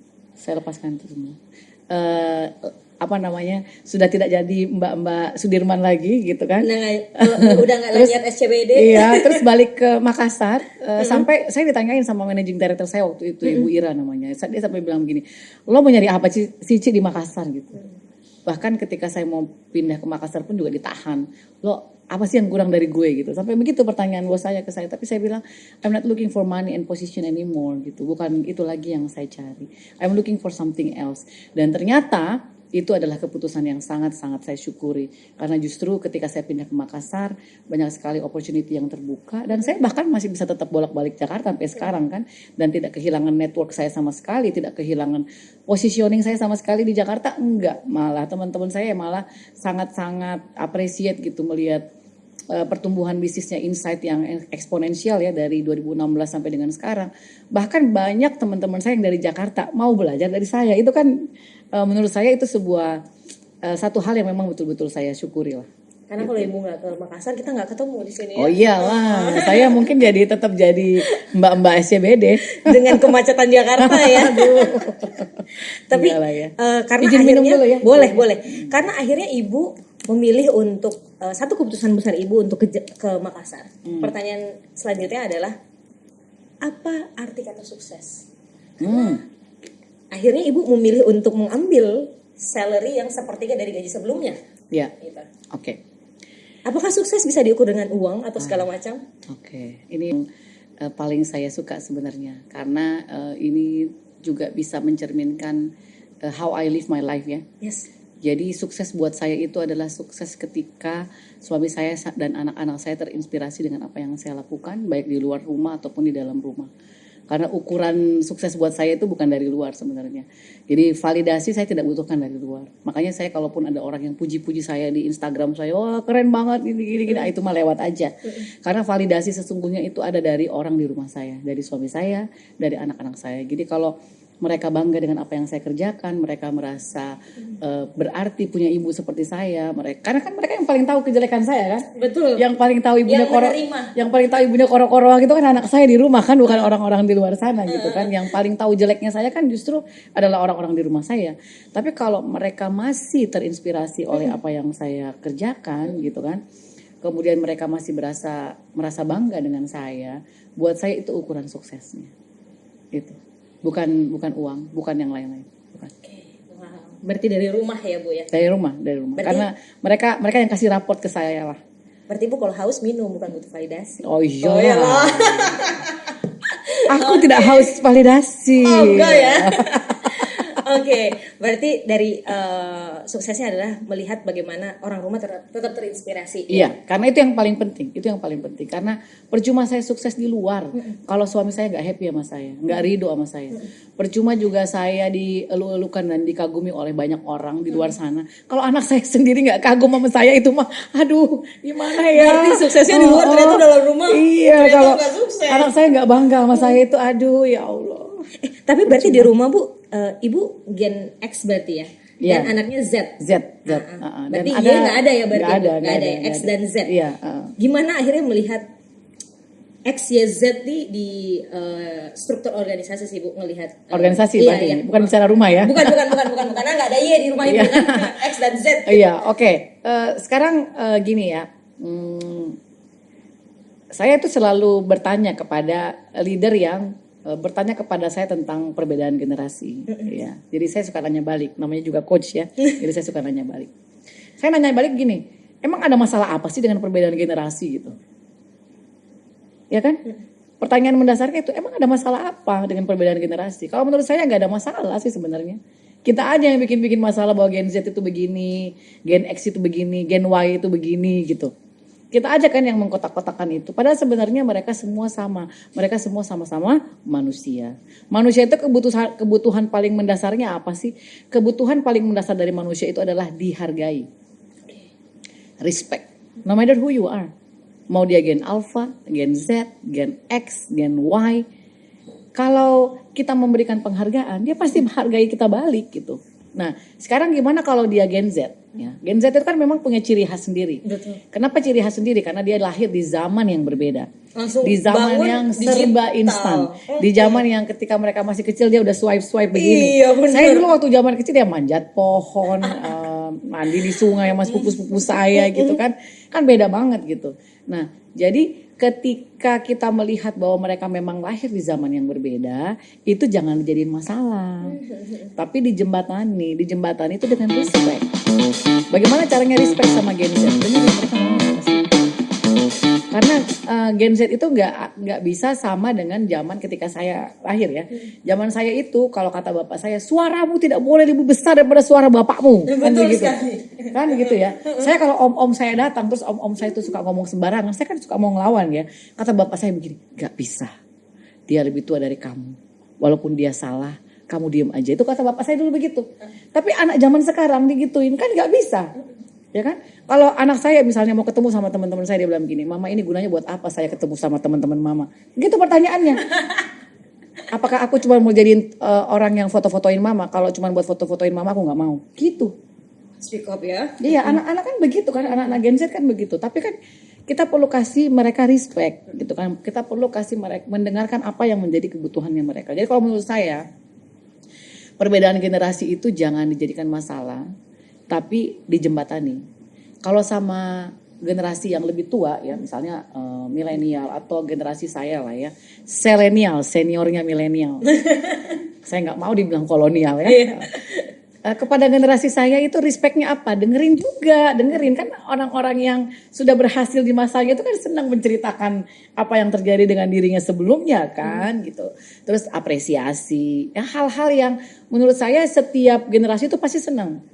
Sudah tidak jadi Mbak Sudirman lagi gitu kan. Udah nggak lihat SCBD. Iya, terus balik ke Makassar sampai saya ditanyain sama managing director saya waktu itu Ibu Ira namanya. Dia sampai bilang begini, lo mau nyari apa sih di Makassar gitu. Bahkan ketika saya mau pindah ke Makassar pun juga ditahan. Lo Apa sih yang kurang dari gue gitu. Sampai begitu pertanyaan bos saya ke saya. Tapi saya bilang, I'm not looking for money and position anymore gitu. Bukan itu lagi yang saya cari. I'm looking for something else. Dan ternyata itu adalah keputusan yang sangat-sangat saya syukuri. Karena justru ketika saya pindah ke Makassar, banyak sekali opportunity yang terbuka. Dan saya bahkan masih bisa tetap bolak-balik Jakarta sampai sekarang kan. Dan tidak kehilangan network saya sama sekali, tidak kehilangan positioning saya sama sekali di Jakarta. Enggak, malah teman-teman saya malah sangat-sangat appreciate gitu melihat pertumbuhan bisnisnya Insight yang eksponensial ya dari 2016 sampai dengan sekarang. Bahkan banyak teman-teman saya yang dari Jakarta mau belajar dari saya. Itu kan menurut saya itu sebuah satu hal yang memang betul-betul saya syukuri lah. Karena kalau ibu nggak ke Makassar kita nggak ketemu di sini ya. Oh iyalah, saya mungkin tetap jadi mbak-mbak SCBD dengan kemacetan Jakarta ya. Tapi ya. Karena izin akhirnya minum dulu ya. Boleh. Karena akhirnya ibu memilih untuk satu keputusan besar ibu untuk ke Makassar. Pertanyaan selanjutnya adalah apa arti kata sukses? Akhirnya ibu memilih untuk mengambil salary yang sepertiga dari gaji sebelumnya. Ya. Gitu. Oke. Apakah sukses bisa diukur dengan uang atau segala macam? Oke. Ini yang paling saya suka sebenarnya karena ini juga bisa mencerminkan how I live my life ya. Yes. Jadi sukses buat saya itu adalah sukses ketika suami saya dan anak-anak saya terinspirasi dengan apa yang saya lakukan baik di luar rumah ataupun di dalam rumah. Karena ukuran sukses buat saya itu bukan dari luar sebenarnya. Jadi validasi saya tidak butuhkan dari luar. Makanya saya kalaupun ada orang yang puji-puji saya di Instagram saya, wah keren banget gini, itu mah lewat aja. Karena validasi sesungguhnya itu ada dari orang di rumah saya, dari suami saya, dari anak-anak saya. Jadi kalau mereka bangga dengan apa yang saya kerjakan, mereka merasa berarti punya ibu seperti saya. Karena kan mereka yang paling tahu kejelekan saya kan. Betul. Yang paling tahu ibunya koro-koro gitu kan anak saya di rumah kan, bukan orang-orang di luar sana gitu kan. Yang paling tahu jeleknya saya kan justru adalah orang-orang di rumah saya. Tapi kalau mereka masih terinspirasi oleh apa yang saya kerjakan gitu kan, kemudian mereka masih merasa bangga dengan saya, buat saya itu ukuran suksesnya. Gitu. Bukan uang, bukan yang lain-lain. Bukan. Wow. Berarti dari rumah ya Bu ya? Dari rumah. Berarti, karena mereka yang kasih raport ke saya lah. Berarti Bu kalau haus minum bukan butuh validasi. Oh iya. Aku tidak haus validasi. Oh enggak ya. Oke, berarti dari suksesnya adalah melihat bagaimana orang rumah tetap terinspirasi. Iya, karena itu yang paling penting. Karena percuma saya sukses di luar, kalau suami saya nggak happy sama saya, nggak ridho sama saya. Percuma juga saya dielu-elukan dan dikagumi oleh banyak orang di luar sana. Kalau anak saya sendiri nggak kagum sama saya itu mah, aduh, gimana ya? Berarti suksesnya di luar ternyata dalam rumah. Iya, kalau anak saya nggak bangga sama saya itu, aduh, ya Allah. Tapi berarti di rumah Bu, ibu Gen X berarti ya? Iya. Dan anaknya Z. Berarti Dan Y nggak ada ya berarti? Nggak ada. X dan Z. Iya. Gimana akhirnya melihat X, Y, Z di struktur organisasi sih Bu ngelihat? Organisasi berarti, iya. Bukan bicara rumah ya? Bukan, karena nggak ada Y di rumah ibu kan? X dan Z. Iya, oke. Sekarang gini ya. Saya tuh selalu bertanya kepada leader yang bertanya kepada saya tentang perbedaan generasi, ya. Jadi saya suka nanya balik, namanya juga coach ya. Jadi saya suka nanya balik. Saya nanya balik gini, emang ada masalah apa sih dengan perbedaan generasi gitu? Ya kan? Pertanyaan mendasarnya itu, emang ada masalah apa dengan perbedaan generasi? Kalau menurut saya nggak ada masalah sih sebenarnya. Kita aja yang bikin masalah bahwa Gen Z itu begini, Gen X itu begini, Gen Y itu begini gitu. Kita aja kan yang mengkotak-kotakan itu. Padahal sebenarnya mereka semua sama. Mereka semua sama-sama manusia. Manusia itu kebutuhan paling mendasarnya apa sih? Kebutuhan paling mendasar dari manusia itu adalah dihargai. Respect. No matter who you are. Mau dia Gen Alpha, Gen Z, Gen X, Gen Y. Kalau kita memberikan penghargaan, dia pasti menghargai kita balik gitu. Nah, sekarang gimana kalau dia Gen Z? Ya, Gen Z itu kan memang punya ciri khas sendiri. Betul. Kenapa ciri khas sendiri? Karena dia lahir di zaman yang berbeda. Langsung di zaman yang serba instan. Di zaman yang ketika mereka masih kecil dia udah swipe begini. Iya, bener. Saya dulu waktu zaman kecil dia manjat pohon, mandi di sungai sama sepupu-sepupu saya gitu kan. Kan beda banget gitu. Nah, jadi ketika kita melihat bahwa mereka memang lahir di zaman yang berbeda, itu jangan dijadiin masalah. Tapi dijembatani itu dengan respect. Bagaimana caranya respect sama Gen Z? Dengan mereka ngomong apa sih? Karena Gen Z itu nggak bisa sama dengan zaman ketika saya lahir ya. Zaman saya itu kalau kata bapak saya, suaramu tidak boleh lebih besar daripada suara bapakmu. Kan Betul begitu. sekali. Kan gitu ya. Saya kalau om-om saya datang terus om-om saya itu suka ngomong sembarangan, saya kan suka mau ngelawan ya. Kata bapak saya begini, nggak bisa. Dia lebih tua dari kamu. Walaupun dia salah, kamu diem aja. Itu kata bapak saya dulu begitu. Tapi anak zaman sekarang digituin kan nggak bisa. Ya kan? Kalau anak saya misalnya mau ketemu sama teman-teman saya, dia bilang gini, mama ini gunanya buat apa saya ketemu sama teman-teman mama? Gitu pertanyaannya. Apakah aku cuma mau jadiin orang yang foto-fotoin mama? Kalau cuma buat foto-fotoin mama aku nggak mau. Gitu. Speak up ya. Iya, anak-anak kan begitu kan, anak-anak Gen Z kan begitu. Tapi kan kita perlu kasih mereka respect gitu kan. Kita perlu kasih mereka mendengarkan apa yang menjadi kebutuhannya mereka. Jadi kalau menurut saya perbedaan generasi itu jangan dijadikan masalah, tapi dijembatani. Kalau sama generasi yang lebih tua ya, misalnya milenial atau generasi saya lah ya, selenial, seniornya milenial. Saya nggak mau dibilang kolonial ya. Kepada generasi saya itu respectnya apa? Dengerin juga, dengerin kan orang-orang yang sudah berhasil di masanya itu kan senang menceritakan apa yang terjadi dengan dirinya sebelumnya kan gitu. Terus apresiasi, ya hal-hal yang menurut saya setiap generasi itu pasti senang.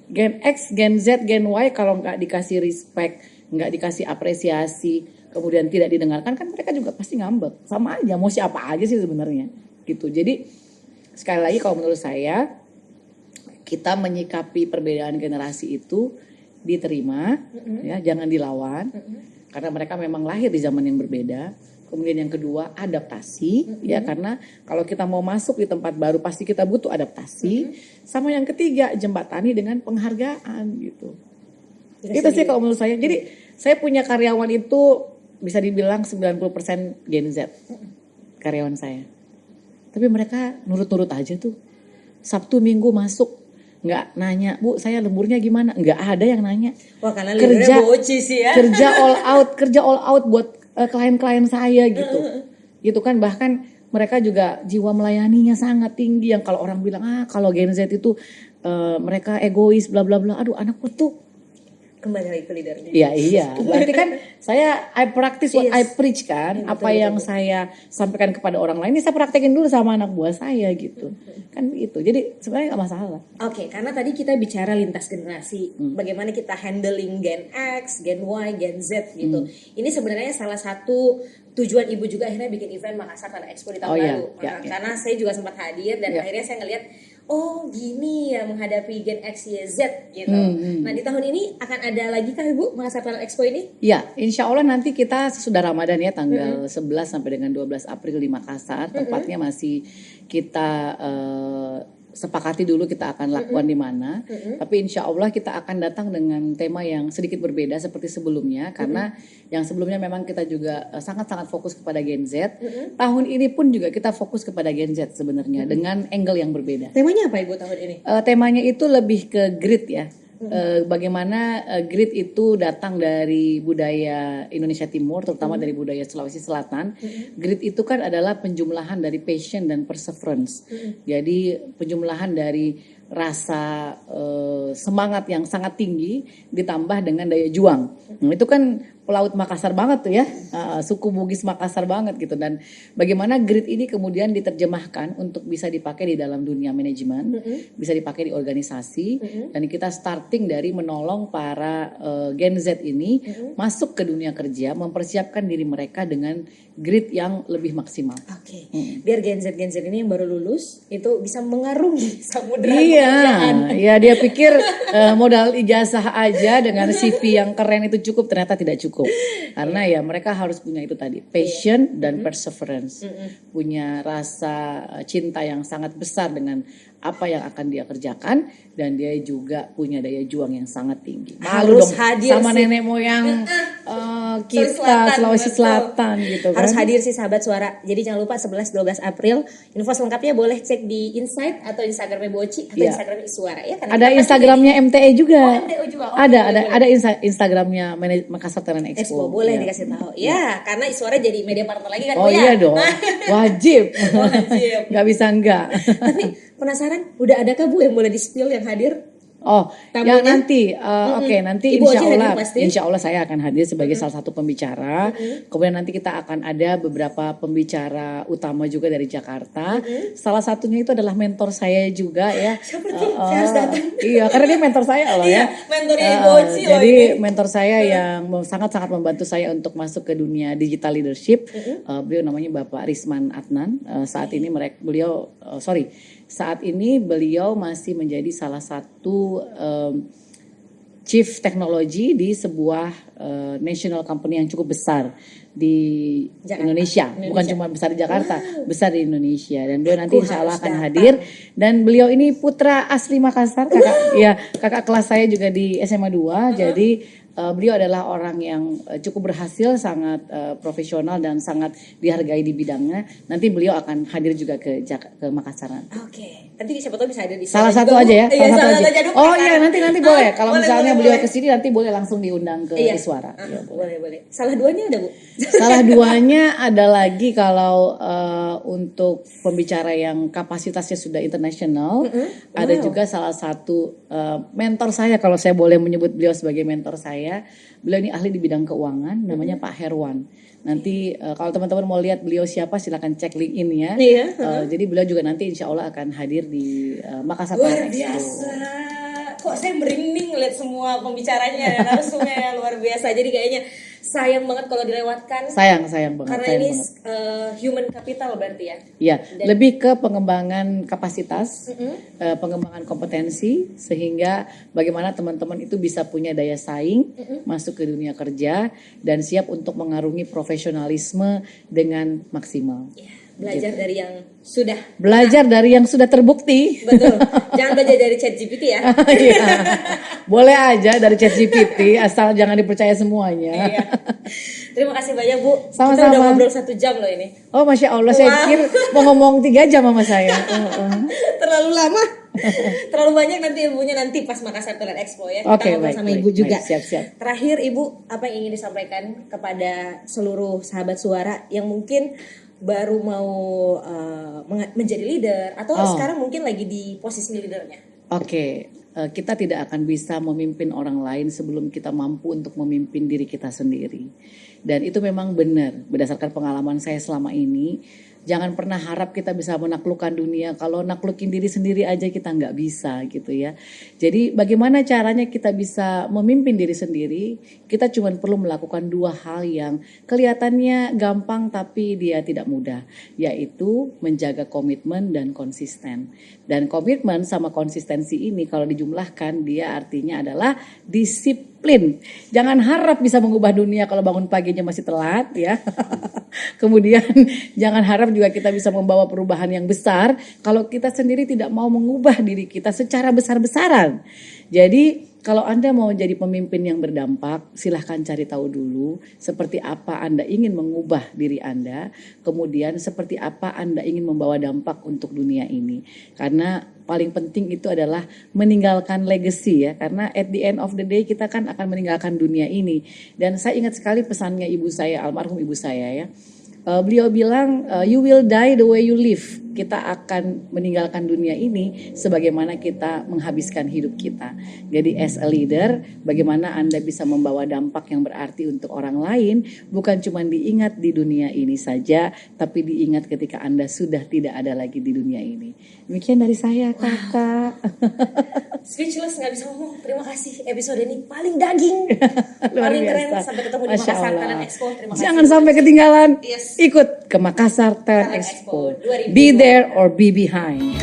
Gen X, Gen Z, Gen Y kalau nggak dikasih respect, nggak dikasih apresiasi, kemudian tidak didengarkan kan mereka juga pasti ngambek. Sama aja, mau siapa aja sih sebenarnya gitu. Jadi sekali lagi kalau menurut saya kita menyikapi perbedaan generasi itu diterima, ya jangan dilawan, karena mereka memang lahir di zaman yang berbeda. Kemudian yang kedua adaptasi, ya karena kalau kita mau masuk di tempat baru pasti kita butuh adaptasi. Sama yang ketiga jembatani dengan penghargaan gitu. Itu sih kalau menurut saya. Jadi saya punya karyawan itu bisa dibilang 90% Gen Z karyawan saya. Tapi mereka nurut-nurut aja tuh. Sabtu Minggu masuk. Nggak nanya, Bu saya lemburnya gimana? Nggak ada yang nanya. Wah karena kerja boci sih ya. Kerja all out buat klien-klien saya gitu. Gitu kan, bahkan mereka juga jiwa melayaninya sangat tinggi. Yang kalau orang bilang kalau Gen Z itu mereka egois bla bla bla. Aduh anakku tuh kembali lagi ke leadernya. Iya. Berarti kan I practice what I preach kan. Apa yang saya sampaikan kepada orang lain ini saya praktekin dulu sama anak buah saya gitu. Kan gitu. Jadi sebenarnya nggak masalah. Oke, karena tadi kita bicara lintas generasi, bagaimana kita handling Gen X, Gen Y, Gen Z gitu. Ini sebenarnya salah satu tujuan ibu juga akhirnya bikin event Makassar Tanah Expo di tahun baru. Karena saya juga sempat hadir dan akhirnya saya ngelihat oh gini ya menghadapi Gen X, Y, Z gitu. Nah di tahun ini akan ada lagi kah Ibu Makassar Talent Expo ini? Ya, insya Allah nanti kita sesudah Ramadan ya tanggal 11 sampai dengan 12 April di Makassar. Tempatnya masih kita sepakati dulu kita akan lakukan di mana. Tapi insya Allah kita akan datang dengan tema yang sedikit berbeda seperti sebelumnya. Karena yang sebelumnya memang kita juga sangat-sangat fokus kepada Gen Z. Tahun ini pun juga kita fokus kepada Gen Z sebenarnya dengan angle yang berbeda. Temanya apa Ibu tahun ini? Temanya itu lebih ke grit ya. Bagaimana grit itu datang dari budaya Indonesia Timur, terutama dari budaya Sulawesi Selatan. Grit itu kan adalah penjumlahan dari passion dan perseverance. Jadi penjumlahan dari rasa semangat yang sangat tinggi ditambah dengan daya juang. Itu kan pelaut Makassar banget tuh ya, suku Bugis Makassar banget gitu. Dan bagaimana grit ini kemudian diterjemahkan untuk bisa dipakai di dalam dunia manajemen, bisa dipakai di organisasi, dan kita starting dari menolong para Gen Z ini masuk ke dunia kerja, mempersiapkan diri mereka dengan grit yang lebih maksimal. Oke, biar Gen Z ini yang baru lulus itu bisa mengarungi samudera pekerjaan. Iya, dia pikir modal ijazah aja dengan CV yang keren itu cukup, ternyata tidak cukup. Karena ya mereka harus punya itu tadi, passion dan perseverance. Punya rasa cinta yang sangat besar dengan apa yang akan dia kerjakan, dan dia juga punya daya juang yang sangat tinggi. Harus dong, hadir sama sih. nenek moyang kita Sulawesi Selatan gitu kan. Harus hadir sih sahabat suara. Jadi jangan lupa 11-12 April. Info selengkapnya boleh cek di Insight atau Instagramnya Boci atau Instagramnya Suara ya. Ada Instagramnya MTE juga. MTE juga. Ada Instagramnya Makassar Talent Expo. Boleh dikasih tahu. Ya, karena Suara jadi media partner lagi kan. Oh iya dong. Wajib. Gak bisa enggak. Tapi penasaran, udah adakah Bu yang boleh di-spill yang hadir? Oh, Tamunya? yang nanti, oke, nanti Ibu Oci hadir insya Allah, pasti? saya akan hadir sebagai salah satu pembicara. Kemudian nanti kita akan ada beberapa pembicara utama juga dari Jakarta. Salah satunya itu adalah mentor saya juga ya. Siapa tuh? Saya harus datang. Iya, karena dia mentor saya loh Iya, ya. mentornya Ibu Oci loh Jadi ini. mentor saya yang sangat-sangat membantu saya untuk masuk ke dunia digital leadership. Beliau namanya Bapak Risman Adnan. Saat ini saat ini beliau masih menjadi salah satu Chief Technology di sebuah national company yang cukup besar di Indonesia. Bukan cuma besar di Jakarta, besar di Indonesia. Dan beliau nanti insya Allah akan hadir. Dan beliau ini putra asli Makassar, kakak kelas saya juga di SMA 2. Jadi beliau adalah orang yang cukup berhasil, sangat profesional dan sangat dihargai di bidangnya. Nanti beliau akan hadir juga ke Makassar. Oke, nanti siapa tahu bisa ada di Salah sana satu juga, aja Bu. ya, Iya, salah satu aja. Aduh, Oh iya, nanti boleh. Kalau boleh, misalnya boleh, beliau boleh. kesini nanti boleh langsung diundang ke Iswara. Ah, Iya, boleh. boleh. Salah duanya ada, Bu? Salah duanya ada lagi kalau untuk pembicara yang kapasitasnya sudah internasional, ada juga salah satu mentor saya, kalau saya boleh menyebut beliau sebagai mentor saya. Beliau ini ahli di bidang keuangan, namanya Pak Herwan. Nanti kalau teman-teman mau lihat beliau siapa, silakan cek LinkedIn ya. Iya. Jadi beliau juga nanti insya Allah akan hadir di Makassar Luar Talent Expo. biasa. Kok saya merinding lihat semua pembicaranya dan narasumnya luar biasa. Jadi kayaknya sayang banget kalau dilewatkan. Sayang banget. Karena sayang ini banget. human capital berarti ya. Ya, lebih ke pengembangan kapasitas, pengembangan kompetensi, sehingga bagaimana teman-teman itu bisa punya daya saing, masuk ke dunia kerja, dan siap untuk mengarungi profesionalisme dengan maksimal. Ya, belajar dari yang sudah. Belajar dari yang sudah terbukti. Betul. Jangan belajar dari ChatGPT ya. Iya. Boleh aja dari ChatGPT, asal jangan dipercaya semuanya. Iya. Terima kasih banyak, Bu. Sama-sama. Kita udah ngobrol 1 jam loh ini. Oh, Masya Allah, saya pikir mau ngomong 3 jam sama saya. Terlalu lama. Terlalu banyak nanti ilmunya nanti pas Makassar Talent Expo ya. Oke, Kita ngobrol baik, sama baik, Ibu juga. baik, siap. Terakhir Ibu, apa yang ingin disampaikan kepada seluruh sahabat suara yang mungkin baru mau menjadi leader atau sekarang mungkin lagi di posisi leadernya? Oke, kita tidak akan bisa memimpin orang lain sebelum kita mampu untuk memimpin diri kita sendiri. Dan itu memang benar, berdasarkan pengalaman saya selama ini. Jangan pernah harap kita bisa menaklukkan dunia. Kalau naklukin diri sendiri aja kita nggak bisa gitu ya. Jadi bagaimana caranya kita bisa memimpin diri sendiri? Kita cuma perlu melakukan 2 hal yang kelihatannya gampang tapi dia tidak mudah. Yaitu menjaga komitmen dan konsisten. Dan komitmen sama konsistensi ini kalau dijumlahkan dia artinya adalah disiplin. Jangan harap bisa mengubah dunia kalau bangun paginya masih telat ya. Kemudian jangan harap juga kita bisa membawa perubahan yang besar kalau kita sendiri tidak mau mengubah diri kita secara besar-besaran. Jadi kalau Anda mau jadi pemimpin yang berdampak, silahkan cari tahu dulu seperti apa Anda ingin mengubah diri Anda, kemudian seperti apa Anda ingin membawa dampak untuk dunia ini. Karena paling penting itu adalah meninggalkan legacy ya, karena at the end of the day kita kan akan meninggalkan dunia ini. Dan saya ingat sekali pesannya ibu saya, almarhum ibu saya ya. Beliau bilang, you will die the way you live. Kita akan meninggalkan dunia ini sebagaimana kita menghabiskan hidup kita. Jadi as a leader, bagaimana Anda bisa membawa dampak yang berarti untuk orang lain, bukan cuma diingat di dunia ini saja, tapi diingat ketika Anda sudah tidak ada lagi di dunia ini. Demikian dari saya, Kakak. Speechless, nggak bisa ngomong. Terima kasih, episode ini paling daging, Luar paling keren. biasa. Sampai ketemu di Masya Makassar Allah. Talent Expo. Terima kasih. Jangan sampai ketinggalan. Yes. Ikut ke Makassar Talent Talent Expo. Expo 2020. Be there or be behind.